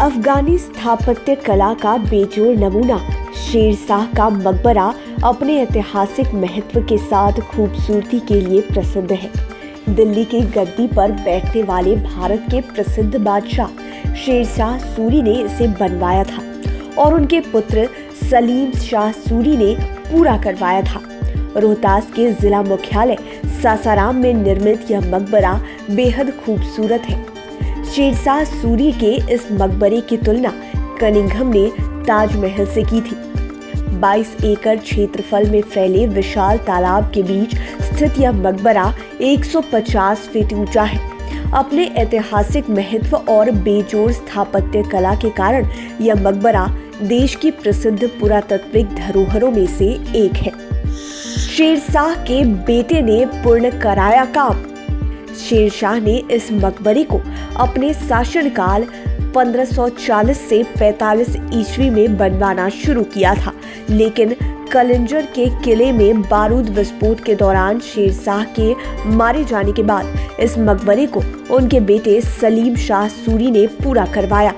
अफगानी स्थापत्य कला का बेजोड़ नमूना शेरशाह का मकबरा अपने ऐतिहासिक महत्व के साथ खूबसूरती के लिए प्रसिद्ध है। दिल्ली की गद्दी पर बैठने वाले भारत के प्रसिद्ध बादशाह शेरशाह सूरी ने इसे बनवाया था और उनके पुत्र सलीम शाह सूरी ने पूरा करवाया था। रोहतास के जिला मुख्यालय सासाराम में निर्मित यह मकबरा बेहद खूबसूरत है। शेरशाह सूरी के इस मकबरे की तुलना कनिंघम ने ताजमहल से की थी। 22 एकड़ क्षेत्रफल में फैले विशाल तालाब के बीच स्थित यह मकबरा 150 फीट ऊंचा है। अपने ऐतिहासिक महत्व और बेजोड़ स्थापत्य कला के कारण यह मकबरा देश की प्रसिद्ध पुरातात्विक धरोहरों में से एक है। शेरशाह के बेटे ने पूर्ण कराया काम। शेरशाह ने इस मकबरे को अपने शासनकाल 1540 से 45 ईस्वी में बनवाना शुरू किया था, लेकिन कलिंजर के किले में बारूद विस्फोट के दौरान शेरशाह के मारे जाने के बाद इस मकबरे को उनके बेटे सलीम शाह सूरी ने पूरा करवाया।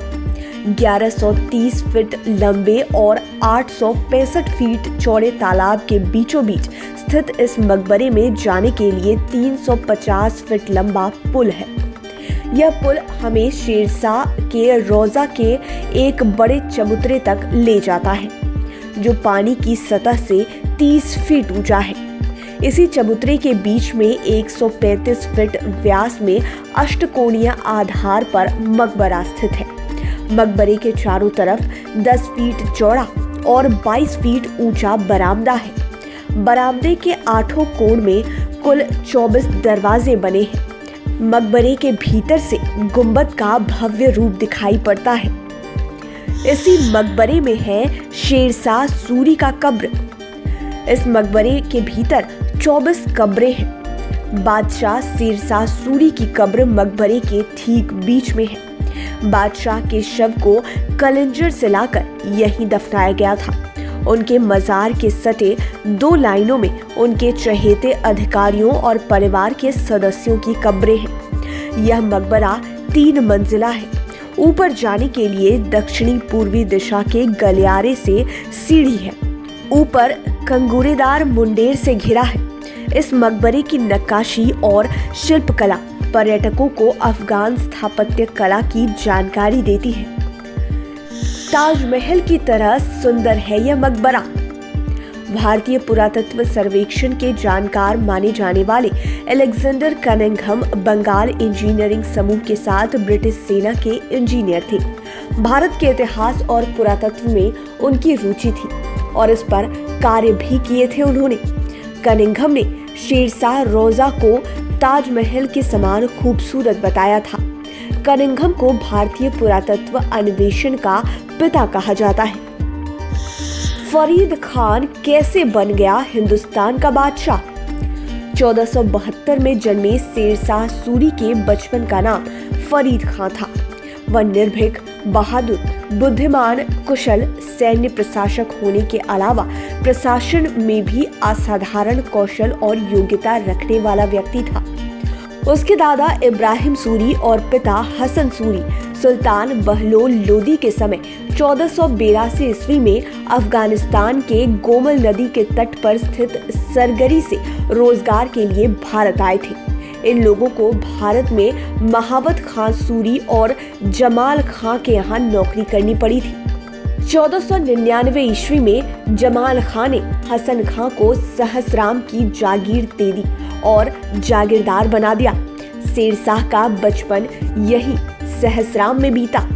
1130 फीट लंबे और 865 फीट चौड़े तालाब के बीचों बीच स्थित इस मकबरे में जाने के लिए 350 फीट लंबा पुल है। यह पुल हमें शेरशाह के रोजा के एक बड़े चबूतरे तक ले जाता है, जो पानी की सतह से 30 फीट ऊंचा है। इसी चबूतरे के बीच में 135 फीट व्यास में अष्टकोणीय आधार पर मकबरा स्थित है। मकबरे के चारों तरफ 10 फीट चौड़ा और 22 फीट ऊंचा बरामदा है। बरामदे के 8 कोण में कुल 24 दरवाजे बने हैं। मकबरे के भीतर से गुंबद का भव्य रूप दिखाई पड़ता है। इसी मकबरे में है शेरशाह सूरी का कब्र। इस मकबरे के भीतर 24 कब्रें हैं। बादशाह शेरशाह सूरी की कब्र मकबरे के ठीक बीच में है। बादशाह के शव को कलिंजर से लाकर यहीं दफनाया गया था। उनके मजार के सटे 2 लाइनों में उनके चहेते अधिकारियों और परिवार के सदस्यों की कब्रें हैं। यह मकबरा 3 मंजिला है। ऊपर जाने के लिए दक्षिणी पूर्वी दिशा के गलियारे से सीढ़ी है। ऊपर कंगूरेदार मुंडेर से घिरा है। इस मकबरे की नक्काशी और शिल्पकला पर्यटकों को अफगान स्थापत्य कला की जानकारी देती है। ताजमहल की तरह सुंदर है यह मकबरा। भारतीय पुरातत्व सर्वेक्षण के जानकार माने जाने वाले अलेक्जेंडर कनिंघम बंगाल इंजीनियरिंग समूह के साथ ब्रिटिश सेना के इंजीनियर थे। भारत के इतिहास और पुरातत्व में उनकी रुचि थी और इस पर कार्य भी किए थे उन्होंने। कनिंघम ने शेरशाह रोजा को ताजमहल के समान खूबसूरत बताया था। कनिंघम को भारतीय पुरातत्व अन्वेषण का पिता कहा जाता है। फरीद खान कैसे बन गया हिंदुस्तान का बादशाह? 1472 में जन्मे शेरशाह सूरी के बचपन का नाम फरीद खान था। वह निर्भीक, बहादुर, बुद्धिमान, कुशल सैन्य प्रशासक होने के अलावा प्रशासन में भी असाधारण कौशल और योग्यता रखने वाला व्यक्ति था। उसके दादा इब्राहिम सूरी और पिता हसन सूरी सुल्तान बहलोल लोदी के समय 1482 ईस्वी में अफगानिस्तान के गोमल नदी के तट पर स्थित सरगरी से रोजगार के लिए भारत आए थे। इन लोगों को भारत में महावत खान सूरी और जमाल खां के यहाँ नौकरी करनी पड़ी थी। 1499 ईस्वी में जमाल खां ने हसन खां को सहसराम की जागीर दे दी और जागीरदार बना दिया। शेरशाह का बचपन यही सहसराम में बीता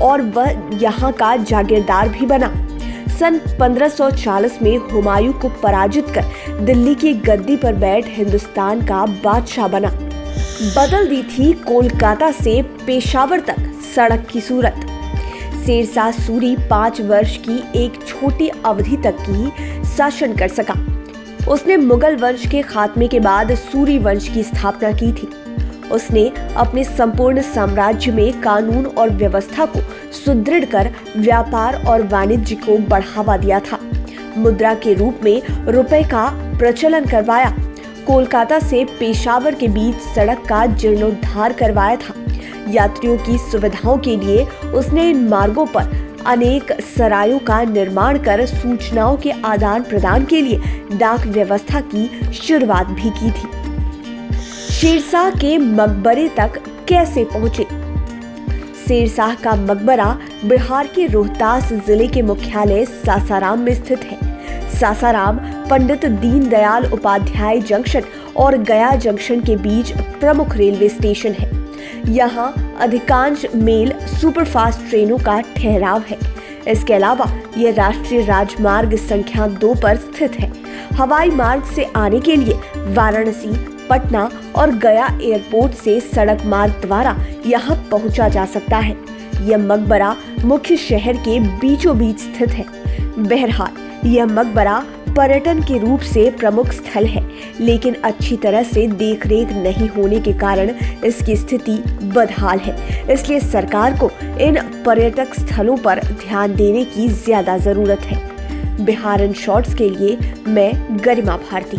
और वह यहाँ का जागीरदार भी बना। सन 1540 में हुमायूं को पराजित कर दिल्ली की गद्दी पर बैठ हिंदुस्तान का बादशाह बना। बदल दी थी कोलकाता से पेशावर तक सड़क की सूरत। शेरशाह सूरी 5 वर्ष की एक छोटी अवधि तक ही शासन कर सका। उसने मुगल वंश के खात्मे के बाद सूरी वंश की स्थापना की थी। उसने अपने संपूर्ण साम्राज्य में कानून और व्यवस्था को सुदृढ़ कर व्यापार और वाणिज्य को बढ़ावा दिया था। मुद्रा के रूप में रुपए का प्रचलन करवाया। कोलकाता से पेशावर के बीच सड़क का जीर्णोद्धार करवाया था। यात्रियों की सुविधाओं के लिए उसने इन मार्गों पर अनेक सरायों का निर्माण कर सूचनाओं के आदान प्रदान के लिए डाक व्यवस्था की शुरुआत भी की थी। शेरशाह के मकबरे तक कैसे पहुंचे? शेरशाह का मकबरा बिहार के रोहतास जिले के मुख्यालय सासाराम में स्थित है। सासाराम पंडित दीनदयाल उपाध्याय जंक्शन और गया जंक्शन के बीच प्रमुख रेलवे स्टेशन है। यहाँ अधिकांश मेल सुपरफास्ट ट्रेनों का ठहराव है। इसके अलावा यह राष्ट्रीय राजमार्ग संख्या 2 पर स्थित है। हवाई मार्ग से आने के लिए वाराणसी, पटना और गया एयरपोर्ट से सड़क मार्ग द्वारा यहाँ पहुँचा जा सकता है। यह मकबरा मुख्य शहर के बीचों बीच स्थित है। बहरहाल यह मकबरा पर्यटन के रूप से प्रमुख स्थल है, लेकिन अच्छी तरह से देखरेख नहीं होने के कारण इसकी स्थिति बदहाल है। इसलिए सरकार को इन पर्यटक स्थलों पर ध्यान देने की ज्यादा जरूरत है। बिहार इन शॉर्ट्स के लिए मैं गरिमा भारती।